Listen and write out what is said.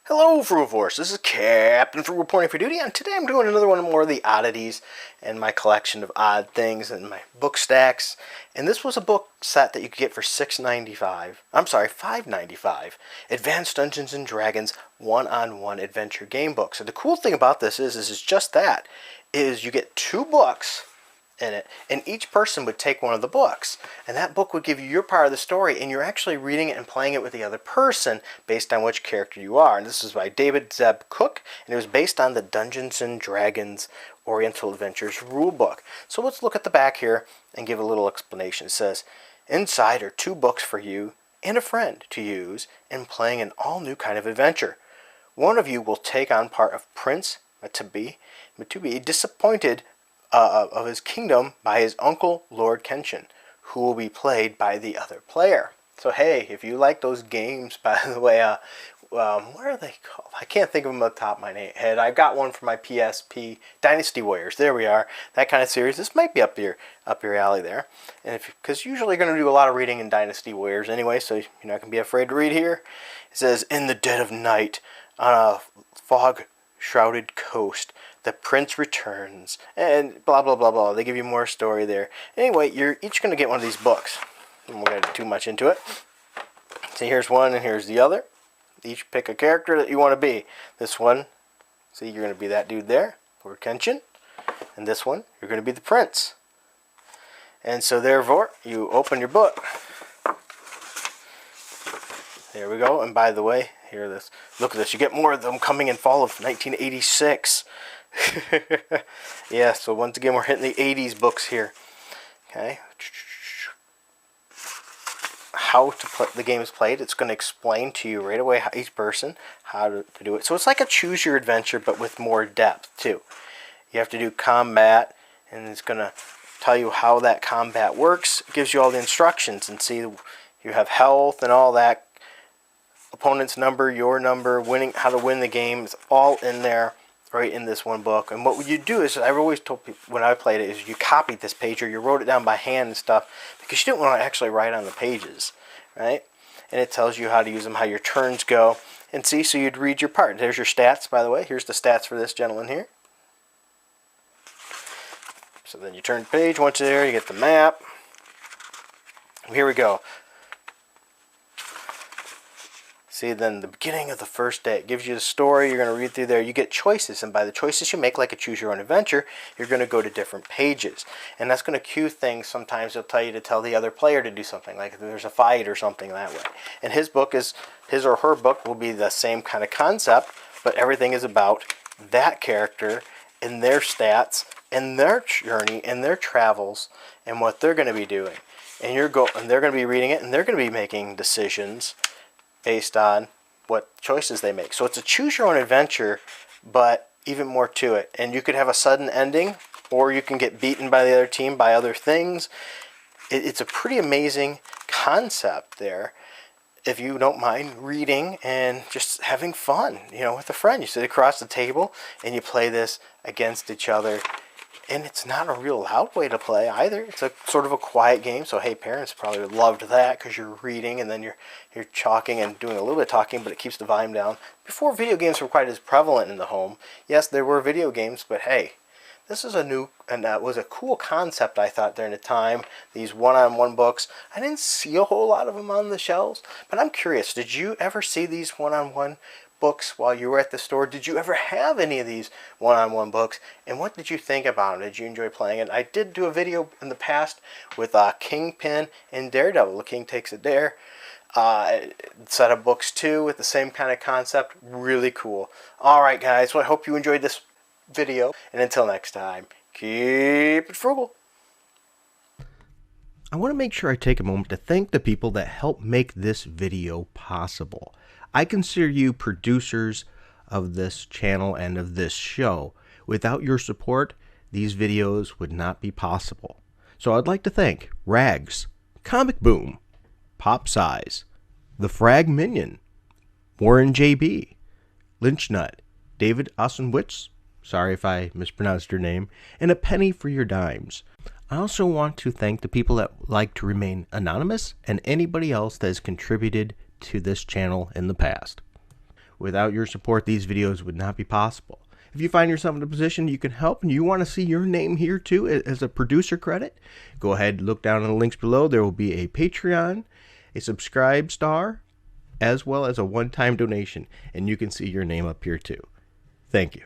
Hello, Frugivores. This is Captain Frugal reporting for duty, and today I'm doing another one more of the oddities and my collection of odd things and my book stacks. And this was a book set that you could get for $6.95. I'm sorry, $5.95. Advanced Dungeons and Dragons one-on-one adventure game books. And the cool thing about this is just that, is you get two books in it, and each person would take one of the books, and that book would give you your part of the story, and you're actually reading it and playing it with the other person based on which character you are. And this is by David Zeb Cook, and it was based on the Dungeons and Dragons Oriental Adventures rulebook. So let's look at the back here and give a little explanation. It says, inside are two books for you and a friend to use in playing an all-new kind of adventure. One of you will take on part of Prince Matubi, disappointed of his kingdom by his uncle, Lord Kenshin, who will be played by the other player. So hey, if you like those games, by the way, what are they called? I can't think of them off the top of my head. I've got one for my PSP, Dynasty Warriors. There we are. That kind of series. This might be up your alley there. And because usually you're going to do a lot of reading in Dynasty Warriors anyway, so you're not going to be afraid to read here. It says, in the dead of night, on a fog-shrouded coast, the prince returns, and blah, blah, blah, blah. They give you more story there. Anyway, you're each going to get one of these books. I'm not going to do too much into it. So here's one and here's the other. Each pick a character that you want to be. This one, see, you're going to be that dude there, Lord Kenshin. And this one, you're going to be the prince. And so therefore, you open your book. There we go. And by the way, hear this. Look at this. You get more of them coming in fall of 1986. Yeah, so once again, we're hitting the 80s books here. Okay. How to play the game is played. It's going to explain to you right away, each person, how to do it. So it's like a choose your adventure, but with more depth too. You have to do combat, and it's going to tell you how that combat works. It gives you all the instructions, and see, you have health and all that. Opponent's number, your number, winning, how to win the game. It's all in there, right in this one book. And what you do is, I've always told people when I played it, is you copied this page or you wrote it down by hand and stuff, because you didn't want to actually write on the pages, right? And it tells you how to use them, how your turns go. And see, so you'd read your part. There's your stats, by the way. Here's the stats for this gentleman here. So then you turn the page. Once you're there, you get the map. Here we go. See, then the beginning of the first day, it gives you the story. You're going to read through there. You get choices, and by the choices you make, like a choose your own adventure, you're going to go to different pages, and that's going to cue things. Sometimes they'll tell you to tell the other player to do something, like if there's a fight or something that way. And his or her book will be the same kind of concept, but everything is about that character and their stats and their journey and their travels and what they're going to be doing. And they're going to be reading it, and they're going to be making decisions based on what choices they make. So it's a choose your own adventure, but even more to it. And you could have a sudden ending, or you can get beaten by the other team by other things. It's a pretty amazing concept there, if you don't mind reading and just having fun, with a friend. You sit across the table and you play this against each other. And it's not a real loud way to play either. It's a sort of a quiet game. So hey, parents probably loved that, because you're reading and then you're talking and doing a little bit of talking, but it keeps the volume down. Before video games were quite as prevalent in the home, yes, there were video games, but hey, this is a new and was a cool concept, I thought, during the time. These one-on-one books. I didn't see a whole lot of them on the shelves, but I'm curious. Did you ever see these one-on-one books while you were at the store? Did you ever have any of these one-on-one books, and what did you think about them? Did you enjoy playing it? I did do a video in the past with Kingpin and Daredevil. The King Takes a Dare set of books too, with the same kind of concept. Really cool. Alright guys, well, I hope you enjoyed this video, and until next time, keep it frugal. I want to make sure I take a moment to thank the people that helped make this video possible. I consider you producers of this channel and of this show. Without your support, these videos would not be possible. So I'd like to thank Rags, Comic Boom, Pop Size, The Frag Minion, Warren JB, Lynch Nut, David Osenwitz, sorry if I mispronounced your name, and A Penny for Your Dimes. I also want to thank the people that like to remain anonymous and anybody else that has contributed to this channel in the past. Without your support, these videos would not be possible. If you find yourself in a position you can help and you want to see your name here too as a producer credit, go ahead, look down in the links below. There will be a Patreon, a subscribe star, as well as a one-time donation, and you can see your name up here too. Thank you.